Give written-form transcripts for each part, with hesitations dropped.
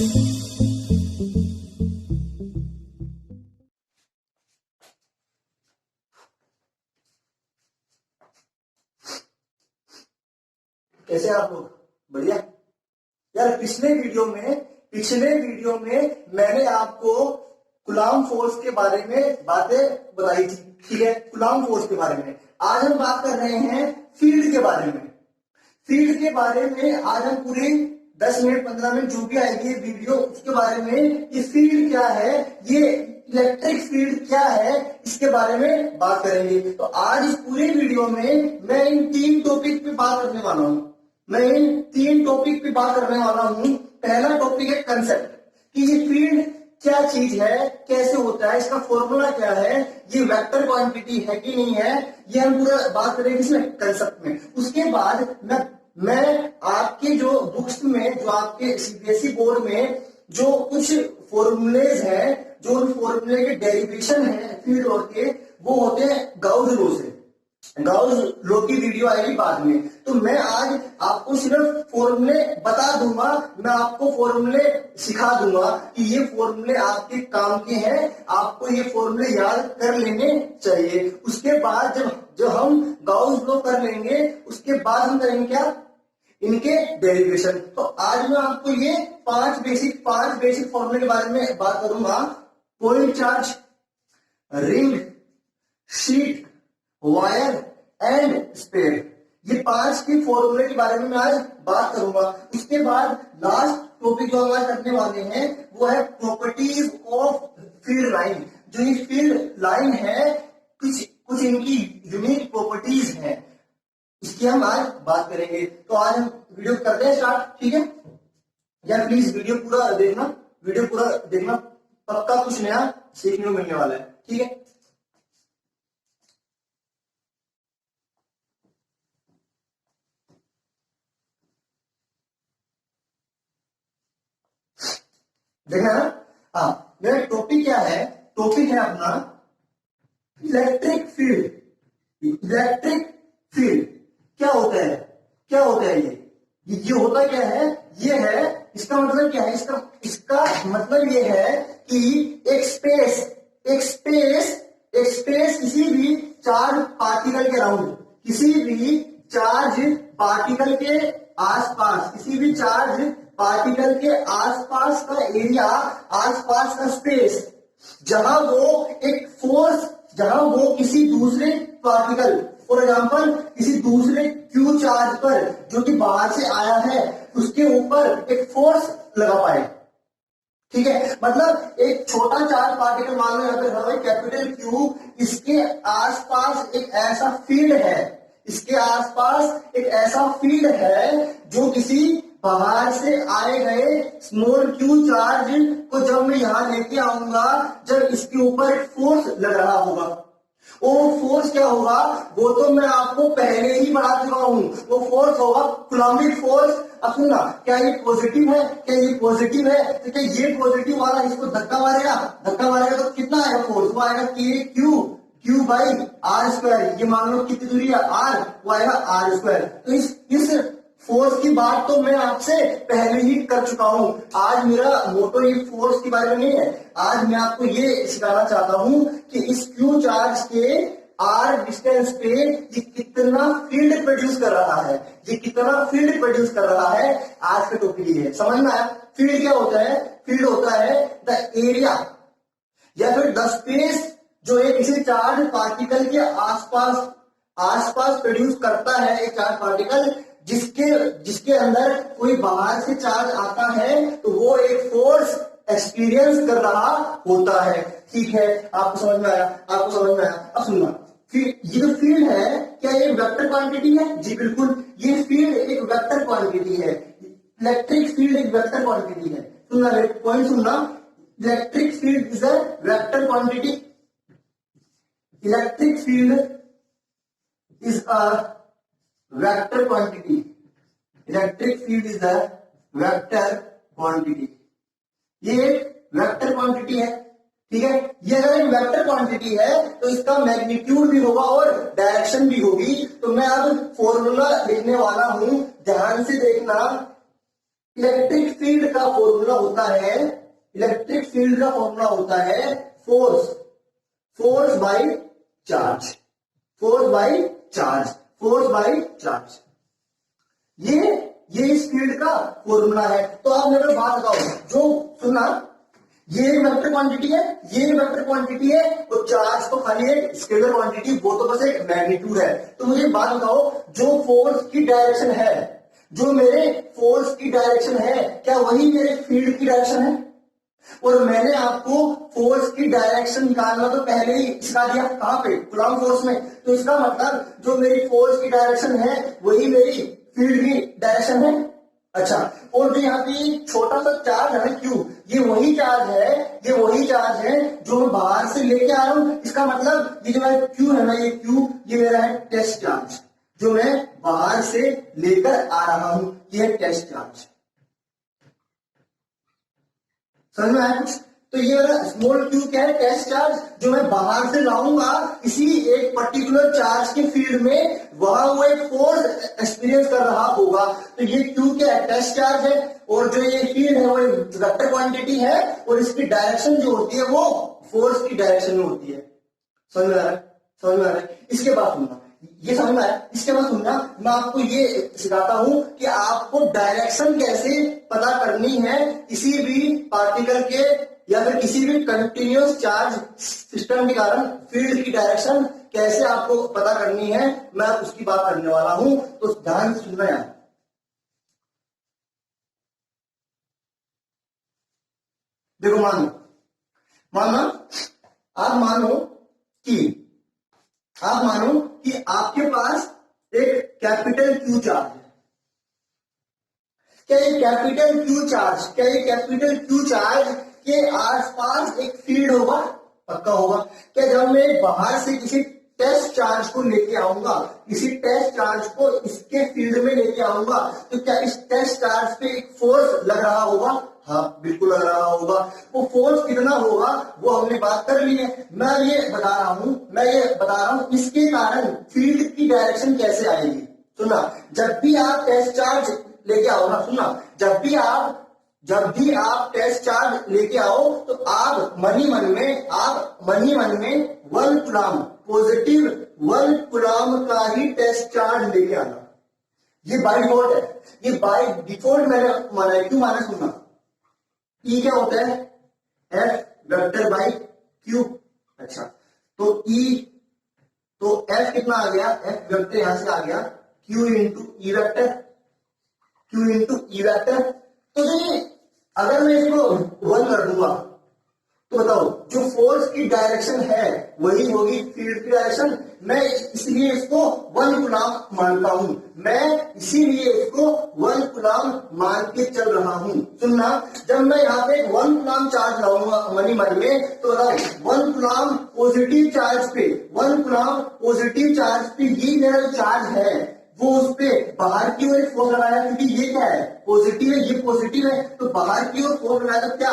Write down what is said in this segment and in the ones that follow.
कैसे आप लोग? बढ़िया यार। पिछले वीडियो में मैंने आपको कूलॉम फोर्स के बारे में बातें बताई थी, ठीक है, कूलॉम फोर्स के बारे में। आज हम बात कर रहे हैं फील्ड के बारे में। फील्ड के बारे में आज हम पूरी 10 मिनट 15 मिनट जो भी आएगी वीडियो, उसके बारे में ये फील्ड क्या है, ये इलेक्ट्रिक फील्ड क्या है, इसके बारे में बात करेंगे। तो आज इस पूरे वीडियो में मैं इन 3 टॉपिक पे बात करने वाला हूं। पहला टॉपिक है कंसेप्ट, कि ये फील्ड क्या चीज है, कैसे होता है, इसका फॉर्मूला क्या है, ये वेक्टर क्वांटिटी है कि नहीं है, ये हम पूरा बात करेंगे इसमें कंसेप्ट में। उसके बाद मैं आपके जो बुक्स में, जो आपके सीबीएसई बोर्ड में जो कुछ फॉर्मूलेज हैं, जो उन फॉर्मूले के डेरिवेशन है फील्ड लॉ के, वो होते हैं गाउस लॉ से। गाउस लॉ की वीडियो आएगी बाद में। तो मैं आज आपको सिर्फ फॉर्मूले बता दूंगा, मैं आपको फॉर्मूले सिखा दूंगा कि ये फॉर्मूले आपके काम के हैं, आपको ये फॉर्मूले याद कर लेने चाहिए। उसके बाद जब हम गाउस लॉ कर लेंगे, उसके बाद हम करेंगे क्या, इनके डेरिवेशन। तो आज मैं आपको ये 5 बेसिक फॉर्मूले के बारे में बात करूंगा। Point charge, ring, sheet, wire and sphere, ये 5 के फॉर्मूले के बारे में मैं आज बात करूंगा। उसके बाद लास्ट टॉपिक जो हम आज करने वाले हैं वो है प्रॉपर्टीज ऑफ फील्ड लाइन। जो ये फील्ड लाइन है, कुछ इनकी यूनिक प्रॉपर्टीज हैं, इसकी हम आज बात करेंगे। तो आज हम वीडियो करते हैं स्टार्ट, ठीक है यार। प्लीज वीडियो पूरा देखना, पक्का कुछ नया सीखने को मिलने वाला है, ठीक है। देखना ना, हाँ, मेरा टॉपिक क्या है, टॉपिक है अपना इलेक्ट्रिक फील्ड। क्या होता है ये होता क्या है, ये है, इसका मतलब क्या है, इसका मतलब ये है कि एक स्पेस किसी भी चार्ज पार्टिकल के अराउंड, किसी भी चार्ज पार्टिकल के आसपास का एरिया, आसपास का स्पेस, जहां वो किसी दूसरे पार्टिकल, फॉर एग्जाम्पल किसी दूसरे क्यू चार्ज पर जो कि बाहर से आया है, उसके ऊपर एक फोर्स लगा पाए, ठीक है। मतलब एक छोटा चार्ज पार्टिकल, मान लो यहाँ पे कैपिटल क्यू, इसके आसपास एक ऐसा फील्ड है जो किसी बाहर से आए गए स्मॉल क्यू चार्ज को जब मैं यहां लेके आऊंगा, जब इसके ऊपर एक फोर्स लग रहा होगा, वो फोर्स क्या होगा, वो तो मैं आपको पहले ही बता चुका हूं। वो फोर्स होगा कूलॉमिक फोर्स। अब सुनना, क्या ये पॉजिटिव है, तो क्या ये पॉजिटिव वाला इसको धक्का मारेगा तो कितना आएगा फोर्स, वो आएगा क्यू बाई आर स्क्वायर। ये मान लो कितनी दूरी है, आर, वो आएगा आर स्क्वायर। तो इस फोर्स की बात तो मैं आपसे पहले ही कर चुका हूं। आज मेरा मोटो ये फोर्स के बारे में नहीं है, आज मैं आपको ये सिखाना चाहता हूं कि इस क्यू चार्ज के आर डिस्टेंस पे ये कितना फील्ड प्रोड्यूस कर रहा है, आज का टॉपिक ये है। समझ में आया? फील्ड क्या होता है? फील्ड होता है द एरिया या फिर द स्पेस जो एक किसी चार्ज पार्टिकल के आसपास प्रोड्यूस करता है, एक चार्ज पार्टिकल जिसके अंदर कोई बाहर से चार्ज आता है, तो वो एक फोर्स एक्सपीरियंस कर रहा होता है, ठीक है। आपको समझ में आया? अब सुनना, ये जो फील्ड है, क्या ये वेक्टर क्वांटिटी है? जी बिल्कुल, ये फील्ड एक वेक्टर क्वांटिटी है। इलेक्ट्रिक फील्ड एक वेक्टर क्वांटिटी है। पॉइंट सुनना, electric field is a vector quantity. Electric field is a vector quantity. ये एक वेक्टर क्वांटिटी है, ठीक है। ये अगर एक वेक्टर क्वांटिटी है तो इसका मैग्नीट्यूड भी होगा और डायरेक्शन भी होगी। तो मैं अब फॉर्मूला लिखने वाला हूं, ध्यान से देखना। इलेक्ट्रिक फील्ड का फॉर्मूला होता है, इलेक्ट्रिक फील्ड का फॉर्मूला होता है force, force by charge, force by charge, force by charge. ये इस फील्ड का फॉर्मूला है। तो आप मेरे को बात बताओ, जो सुना, ये वेक्टर क्वांटिटी है, ये वेक्टर क्वांटिटी है, तो चार्ज तो खाली एक स्केलर क्वांटिटी, वो तो बस एक मैग्नीट्यूड है। तो मुझे बात बताओ, जो फोर्स की डायरेक्शन है, जो मेरे फोर्स की डायरेक्शन है, क्या वही मेरे फील्ड की डायरेक्शन है? और मैंने आपको फोर्स की डायरेक्शन निकालना तो पहले ही सिखा दिया, कहां पे? कूलॉम फोर्स में। तो इसका मतलब जो मेरी फोर्स की डायरेक्शन है वही मेरी फील्ड की डायरेक्शन है। अच्छा, और जो यहाँ पे छोटा सा चार्ज है ना क्यू, ये वही चार्ज है, ये वही चार्ज है जो मैं बाहर से लेके आ रहा हूं। इसका मतलब ये जो मेरा क्यू है ना, ये क्यू, ये मेरा है टेस्ट चार्ज, जो मैं बाहर से लेकर आ रहा हूं, ये है टेस्ट चार्ज। समझ में आया कुछ? तो ये वाला स्मॉल क्यू क्या है? टेस्ट चार्ज, जो मैं बाहर से लाऊंगा किसी एक पर्टिकुलर चार्ज के फील्ड में, वहां वो एक फोर्स एक्सपीरियंस कर रहा होगा। तो ये क्यू क्या है? टेस्ट चार्ज है। और जो ये फील्ड है वो वेक्टर क्वांटिटी है, और इसकी डायरेक्शन जो होती है वो फोर्स की डायरेक्शन में होती है। समझ में आ रहा है? समझ में आ रहा है? इसके बाद सुनना, ये समझ में आया? इसके बाद सुनना, मैं आपको ये सिखाता हूं कि आपको डायरेक्शन कैसे पता करनी है किसी भी पार्टिकल के या फिर किसी भी कंटिन्यूअस चार्ज सिस्टम के कारण फील्ड की डायरेक्शन कैसे आपको पता करनी है, मैं उसकी बात करने वाला हूं। तो ध्यान से सुनना यार। देखो, मानो आप मानो कि आपके पास एक कैपिटल क्यू चार्ज है। क्या ये कैपिटल क्यू चार्ज के आसपास एक फील्ड होगा? पक्का होगा। क्या जब मैं बाहर से किसी टेस्ट चार्ज को लेके आऊंगा, किसी टेस्ट चार्ज को इसके फील्ड में लेके आऊंगा, तो क्या इस टेस्ट चार्ज पे एक फोर्स लग रहा होगा? हाँ, बिल्कुल लग रहा होगा। वो फोर्स कितना होगा वो हमने बात कर ली है। मैं ये बता रहा हूं इसके कारण फील्ड की डायरेक्शन कैसे आएगी। सुना, जब भी आप टेस्ट चार्ज लेके आओ ना, सुनना, जब भी आप टेस्ट चार्ज लेके आओ, तो आप मन ही मन में 1 कूलम, पॉजिटिव 1 कूलम का ही टेस्ट चार्ज लेके आना। ये बाय डिफॉल्ट है, ये बाय डिफॉल्ट मैंने माना है। क्यों माना? सुनना, ई क्या होता है? F vector by Q. अच्छा, तो एफ कितना आ गया? एफ वेक्टर यहां से आ गया, क्यू इंटू ई वेक्टर। तो अगर मैं इसको 1 कर दूंगा, तो बताओ, जो फोर्स की डायरेक्शन है वही होगी फील्ड की डायरेक्शन। मैं इसलिए इसको 1 कूलम मानता हूं, मैं इसीलिए इसको 1 कूलम मान के चल रहा हूं। सुनना, जब मैं यहाँ पे 1 कूलम चार्ज लाऊंगा मनी मन में, तो बताओ 1 कूलम पॉजिटिव चार्ज पे, 1 कूलम पॉजिटिव चार्ज पे ये मेरा जो चार्ज है वो उस पे बाहर की ओर फोर्स लगाया, क्योंकि ये क्या है? पॉजिटिव है, ये पॉजिटिव है, तो बाहर की ओर फोर्स लगाया तो क्या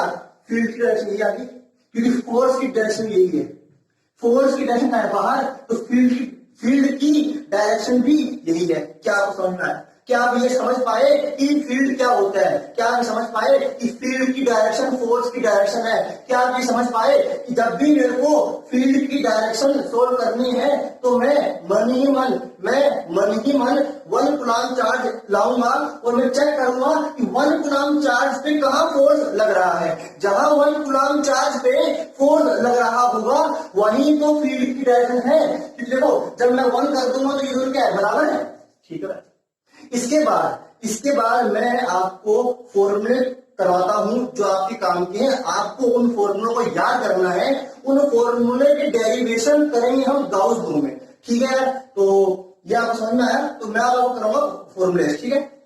फील्ड की डायरेक्शन यही आ गई, क्योंकि फोर्स की डायरेक्शन यही है। फोर्स की डायरेक्शन क्या है? बाहर, तो फील्ड की डायरेक्शन भी यही है। क्या आपको समझ में आया? क्या आप ये समझ पाए कि फील्ड क्या होता है? क्या आप समझ पाए कि फील्ड की डायरेक्शन फोर्स की डायरेक्शन है? क्या आप ये समझ पाए कि जब भी मेरे को फील्ड की डायरेक्शन सोल्व करनी है, तो मैं मन ही मन 1 कूलम चार्ज लाऊंगा, और मैं चेक करूंगा कि 1 कूलम चार्ज पे कहां फोर्स लग रहा है। जहां 1 कूलम चार्ज पे फोर्स लग रहा होगा वहीं तो फील्ड की डायरेक्शन है। देखो, जब मैं 1 कर दूंगा तो ये दोनों क्या है? बराबर है। ठीक है। इसके बाद मैं आपको फॉर्मूले करवाता हूं जो आपके काम के हैं। आपको उन फॉर्मूलों को याद करना है, उन फॉर्मूले के डेरिवेशन करेंगे हम गाउस लॉ में। ठीक है, तो ये आपको समझ में आया? तो मैं आपको कराऊंगा फॉर्मूले। ठीक है,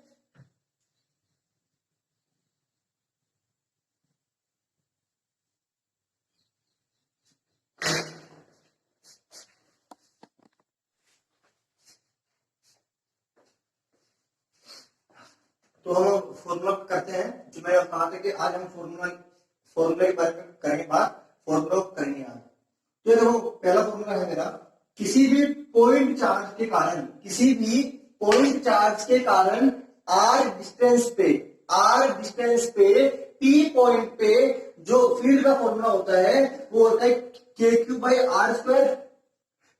तो हम फॉर्मूला करते हैं। जो मैं कहा था कि आज हम फॉर्मूले के बारे में करेंगे, बात फॉर्मूला करेंगे आज। तो देखो, पहला फॉर्मूला है मेरा, किसी भी पॉइंट चार्ज के कारण आर आर डिस्टेंस पे पी पॉइंट पे जो फील्ड का फॉर्मूला होता है वो होता है के Q by are square,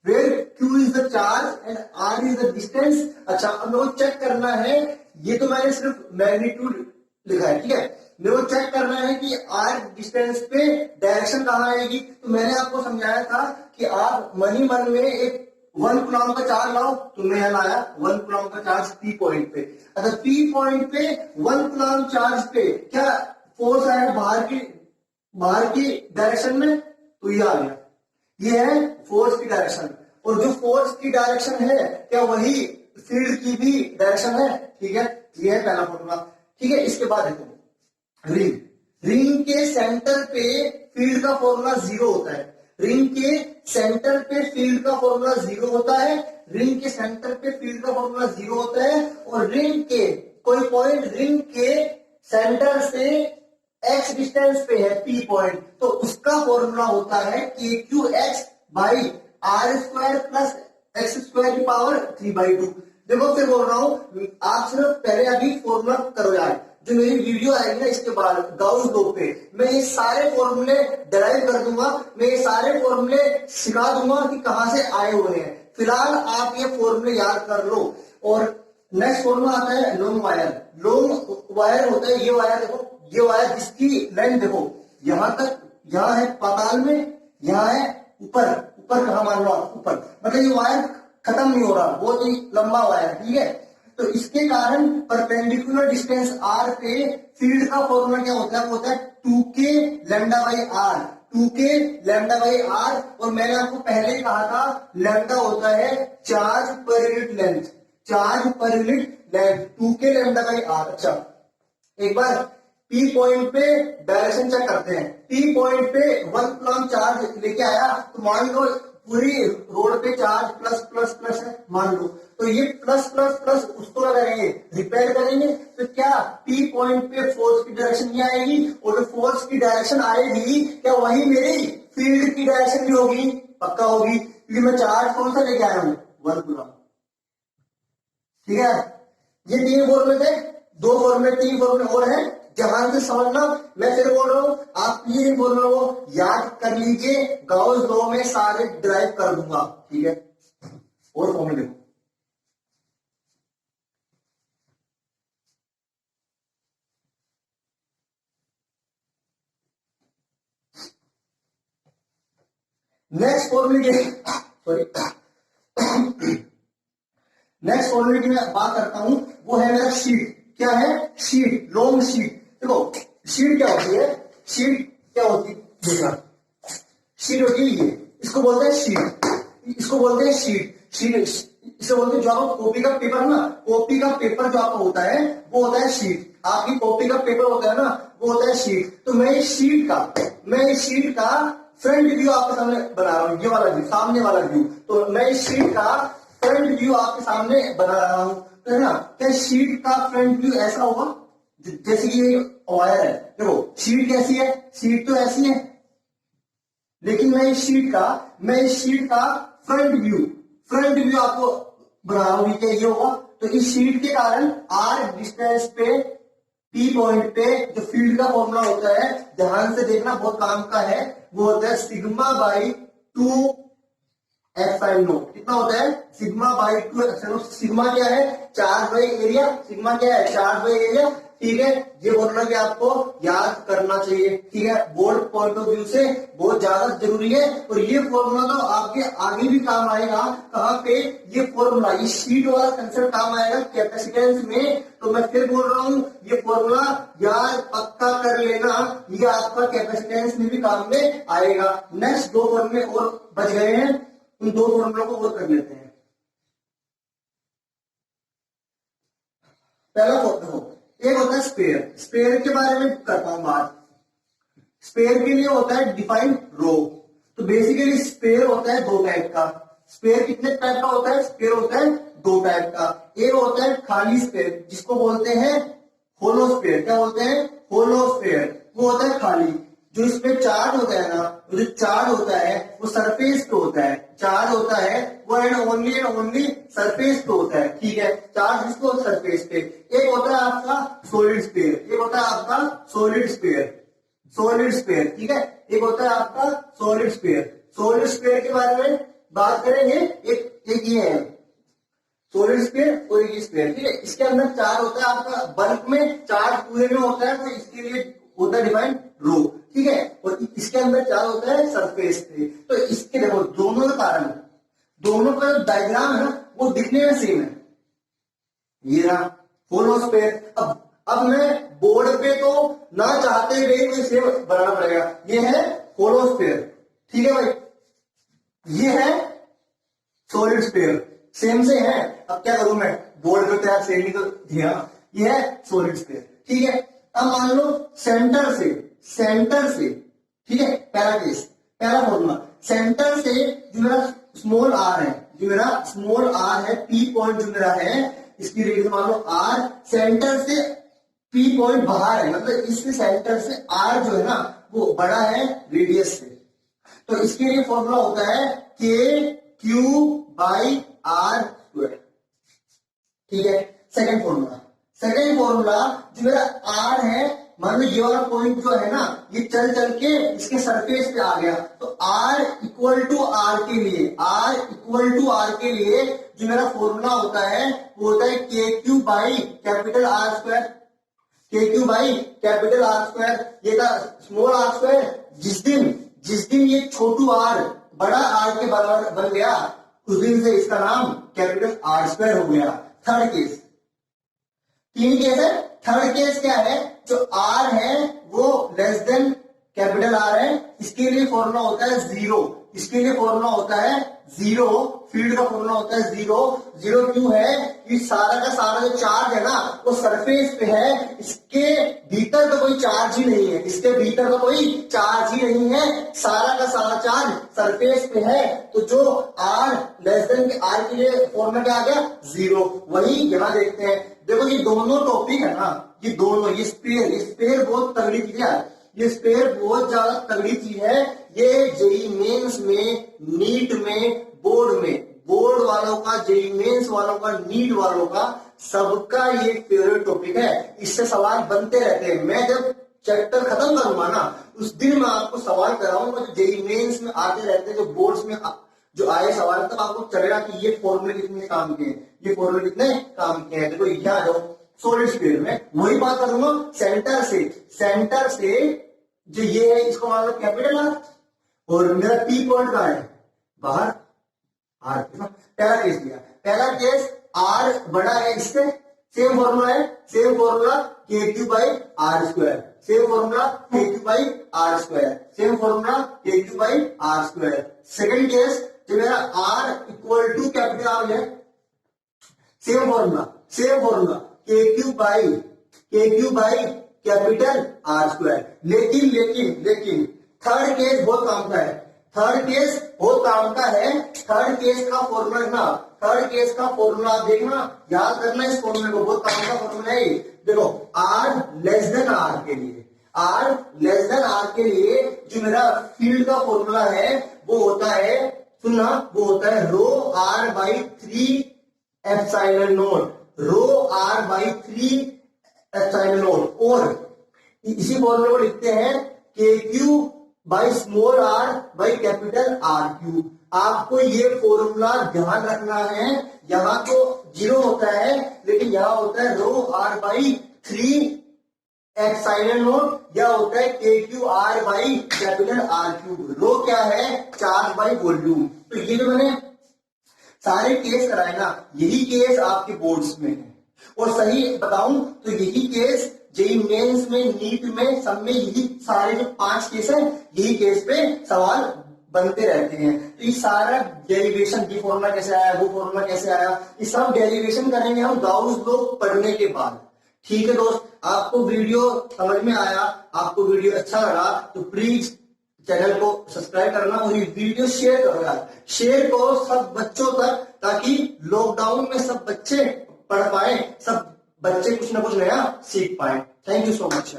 where q is the charge and r is the distance. अच्छा, अब मेरे को चेक करना है, ये तो मैंने सिर्फ मैग्नीट्यूड लिखा है, ठीक है, मेरे को चेक करना है कि आर डिस्टेंस पे डायरेक्शन कहां आएगी। तो मैंने आपको समझाया था कि आप मन ही मन में एक 1 कूलम का चार्ज लाओ, तुमने यहां लाया 1 कूलम का चार्ज पी पॉइंट पे। अच्छा, पी पॉइंट पे 1 कूलम चार्ज पे क्या फोर्स आया बाहर की डायरेक्शन में, तो ये आ गया, ये है फोर्स की डायरेक्शन। और जो फोर्स की डायरेक्शन है क्या वही फील्ड की भी डायरेक्शन है, ठीक है, ये है पहला फॉर्मूला। ठीक है, इसके बाद देखो रिंग के सेंटर पे फील्ड का फॉर्मूला 0 होता है। रिंग के सेंटर पे फील्ड का फॉर्मूला 0 होता है, रिंग के सेंटर पे फील्ड का फॉर्मूला 0 होता है। और रिंग के कोई पॉइंट रिंग के सेंटर से एक्स डिस्टेंस पे है पी पॉइंट, तो उसका फॉर्मूला होता है के q x by are square plus x square की पावर 3/2। देखो फिर बोल रहा हूं, आप सिर्फ पहले अभी फॉर्मूला करो यार, जो मेरी वीडियो आएगी ना इसके बाद गाउस लॉ पे मैं ये सारे फॉर्मूले डिराइव कर दूंगा, मैं ये सारे फॉर्मूले सिखा दूंगा कि कहां से आए हुए हैं। फिलहाल आप ये फॉर्मूले याद कर लो। और नेक्स्ट फॉर्मूला आता है लॉन्ग वायर। लॉन्ग वायर होता है ये वायर, देखो ये वायर जिसकी लेंथ देखो यहां तक, यहां है पाताल में, यहां है ऊपर, ऊपर कहां मान लो आप, ऊपर, मतलब ये वायर खत्म नहीं हो रहा, बहुत ही लंबा वायर, ठीक है। तो इसके कारण परपेंडिकुलर डिस्टेंस आर पे फील्ड का फॉर्मूला क्या होता है, वो होता है 2k lambda by r, 2k lambda by r. और मैंने आपको पहले ही कहा था लैम्डा होता है charge per unit length, charge per unit length 2k lambda by r. अच्छा, एक बार पी पॉइंट पे डायरेक्शन चेक करते हैं। पी पॉइंट पे 1 कूलम चार्ज लेके आया, तो मान लो पूरी रोड पे चार्ज प्लस प्लस प्लस है मान लो, तो ये प्लस प्लस प्लस उसको क्या करेंगे, रिपेयर करेंगे। तो क्या पी पॉइंट पे फोर्स की डायरेक्शन ये आएगी, और जो फोर्स की डायरेक्शन आएगी क्या वही मेरी फील्ड की डायरेक्शन भी होगी, पक्का होगी, क्योंकि मैं चार्ज कौन सा लेके आया हूं, 1 कूलम। ठीक है, ये 3 फॉर्मूले थे, 2 फॉर्मूले 3 फॉर्मूले और हैं, ध्यान से समझना। मैं फिर बोल रहा हूं आप ये फॉर्मूला को याद कर लीजिए, गाउस लॉ में सारे ड्राइव कर दूंगा, ठीक है। और फॉर्मूले देखो, नेक्स्ट फॉर्मूले की सॉरी नेक्स्ट फॉर्मूले की मैं बात करता हूं, वो है मेरा शीट। क्या है, शीट, लॉन्ग शीट। देखो शीट क्या होती है, शीट क्या होती है, देखना, शीट होती है ये, इसको बोलते हैं शीट, इसको बोलते हैं शीट। शीट इसे बोलते हैं जो आपका कॉपी का पेपर है ना, कॉपी का पेपर जो आपका होता है वो होता है शीट। आपकी कॉपी का पेपर होता है ना वो होता है शीट। तो मैं इस शीट का फ्रंट व्यू आपके सामने बना रहा हूं, ये वाला व्यू, सामने वाला व्यू। तो मैं इस शीट का फ्रंट व्यू आपके सामने बना रहा हूं, तो है ना, क्या शीट का फ्रंट व्यू ऐसा होगा जैसे कि ये वायर है। देखो शीट कैसी है, शीट तो ऐसी है, लेकिन मैं इस शीट का फ्रंट व्यू आपको बना रहा हूं, क्या ये होगा। तो इस शीट के कारण आर डिस्टेंस पे पी पॉइंट पे जो फील्ड का फॉर्मूला होता है, ध्यान से देखना बहुत काम का है, वो होता है सिग्मा बाई 2 एप्सिलॉन नॉट। कितना होता है, sigma by 2 epsilon not. Sigma क्या है, चार्ज बाई एरिया, सिग्मा क्या है, चार्ज बाई एरिया, ठीक है। ये फॉर्मूला भी आपको याद करना चाहिए, ठीक है, बोर्ड पॉइंट ऑफ व्यू से बहुत ज्यादा जरूरी है। और ये फॉर्मूला तो आपके आगे भी काम आएगा, कहां पे, ये फॉर्मूला, ये शीट वाला कंसेप्ट काम आएगा कैपेसिटेंस में। तो मैं फिर बोल रहा हूं ये फॉर्मूला याद पक्का कर लेना, ये आपका कैपेसिटेंस में भी काम में आएगा। नेक्स्ट 2 फॉर्मूले और बच गए हैं, उन 2 फॉर्मूलों को और कर लेते हैं। पहला देखो, एक होता है स्पेयर। स्पेयर के बारे में करता हूं बात। स्पेयर के लिए होता है डिफाइंड रो। तो बेसिकली स्पेयर होता है 2 टाइप का। स्पेयर कितने टाइप का होता है, स्पेयर होता है 2 टाइप का। एक होता है खाली स्पेयर, जिसको बोलते हैं होलो स्पेयर। क्या बोलते हैं, होलो स्पेयर, वो होता है खाली। जो इसमें चार्ज होता है ना, जो चार्ज होता है वो सरफेस पे होता है, चार्ज होता है वो एंड ओनली सरफेस पे होता है, ठीक है। चार्ज इसको सरफेस पे। एक होता है आपका सॉलिड स्फीयर, एक होता है आपका सॉलिड स्फीयर, सॉलिड स्फीयर, ठीक है। एक होता है आपका सॉलिड स्फीयर। सॉलिड स्फीयर के बारे में बात करेंगे। एक ये है सॉलिड स्फीयर और एक स्फीयर, ठीक है। इसके अंदर चार्ज होता है आपका बल्क में, चार्ज पूरे में होता है, तो इसके लिए होता है डिफाइंड रो, ठीक है। और इसके अंदर चार्ज होता है सरफेस पे। तो इसके देखो दोनों के कारण, दोनों का जो डायग्राम है ना वो दिखने में सेम है। ये रहा होलो स्फीयर। अब मैं बोर्ड पे तो ना चाहते हुए कोई सेम बनाना पड़ेगा। ये है होलो स्फीयर, ठीक है भाई। ये है सॉलिड स्फीयर, सेम से है। अब क्या करूं मैं, बोर्ड पे तैयार सेम ही तो दिया। ये है सॉलिड स्फीयर, ठीक है। अब मान लो सेंटर से, ठीक है, पहला केस, पहला फॉर्मूला, सेंटर से जो मेरा स्मॉल आर है, जो मेरा स्मॉल आर है, पी पॉइंट जो मेरा है, इसकी रेडियस मान लो आर, सेंटर से पी पॉइंट बाहर है, मतलब इसके सेंटर से आर जो है ना वो बड़ा है रेडियस से। तो इसके लिए फॉर्मूला होता है के क्यू बाई आर स्क्वायर, ठीक है। सेकंड फॉर्मूला जो मेरा आर है, मान लो ये वाला पॉइंट जो है ना ये चल चल के इसके सरफेस पे आ गया, तो आर इक्वल टू आर के लिए जो मेरा फॉर्मूला होता है वो होता है के Q by capital R square, K Q by capital R square. ये था स्मॉल आर स्क्वायर। जिस दिन ये छोटू आर बड़ा आर के बराबर बन गया, उस दिन से इसका नाम कैपिटल आर स्क्वायर हो गया। थर्ड केस, तीन केस है। थर्ड केस क्या है, जो आर है वो लेस देन कैपिटल आर है, इसके लिए फॉर्मूला होता है जीरो, इसके लिए फॉर्मूला होता है जीरो, फील्ड का फॉर्मूला होता है जीरो। जीरो क्यों है कि सारा का सारा जो चार्ज है ना वो सरफेस पे है, इसके भीतर तो कोई चार्ज ही नहीं है, इसके भीतर तो कोई चार्ज ही नहीं है, सारा का सारा चार्ज सरफेस पे है। तो जो आर लेस देन आर के लिए फॉर्मूला क्या आ गया, जीरो। वही यहां देखते हैं, देखो ये दोनों टॉपिक है ना, ये दोनों, ये स्पेयर बहुत तगड़ी चीज है, ये स्पेयर बहुत ज्यादा तगड़ी चीज है। ये जेई मेंस में, नीट में, बोर्ड वालों का, जेई मेंस वालों का, नीट वालों का, सबका ये फेवरेट टॉपिक है। इससे सवाल बनते रहते हैं। मैं जब चैप्टर खत्म करूंगा ना उस दिन मैं आपको सवाल कराऊंगा जो जेई मेंस में आते रहते हैं, जो बोर्ड्स में जो आए सवाल, तब आपको चलेगा कि ये फॉर्मूले कितने काम के हैं, ये फॉर्मूले कितने काम के हैं। देखो यहाँ आ जाओ सॉलिड स्फीयर में, वही बात करूंगा। सेंटर से जो ये है इसको मान लो कैपिटल आर, और मेरा पी पॉइंट कहां है, बाहर आर। पहला केस लिया, पहला केस आर बड़ा है इससे, सेम फॉर्मूला है, same formula K Q by are square, same formula K Q by are square, same formula K Q by are square. Second case जो मेरा R equal to capital R है, same formula K Q by capital R square. लेकिन third case बहुत काम का है, third case का formula ना, थर्ड केस का फॉर्मूला देखना, याद करना इस फॉर्मूले को, बहुत काम का फॉर्मूला है। देखो आर लेस देन आर के लिए जो मेरा फील्ड का फॉर्मूला है वो होता है, सुनना, वो होता है rho R by 3 epsilon nought, rho R by 3 epsilon nought. और इसी फॉर्मूले को लिखते हैं K Q by small R by capital R Q. आपको ये फॉर्मूला ध्यान रखना है। यहां तो जीरो होता है, लेकिन यहां होता है rho R by 3 epsilon nought, या होता है के Q R by capital R cube. Rho क्या है, चार्ज बाई वॉल्यूम। तो ये जो मैंने सारे केस कराए ना, यही केस आपके बोर्ड्स में है। और सही बताऊं तो यही केस जेई मेंस में, नीट में, सब में यही सारे जो 5 केस है, यही केस पे सवाल बनते रहते हैं। तो ये सारा डेरिवेशन, ये फॉर्मूला कैसे आया, वो फॉर्मूला कैसे आया, ये सब डेरिवेशन करेंगे हम गाउस लॉ पढ़ने के बाद। ठीक है दोस्त, आपको वीडियो समझ में आया, आपको वीडियो अच्छा लगा तो प्लीज चैनल को सब्सक्राइब करना और ये वीडियो शेयर करो यार, शेयर करो सब बच्चों तक, ताकि लॉकडाउन में सब बच्चे पढ़ पाए, सब बच्चे कुछ ना कुछ नया सीख पाए। Thank you so much.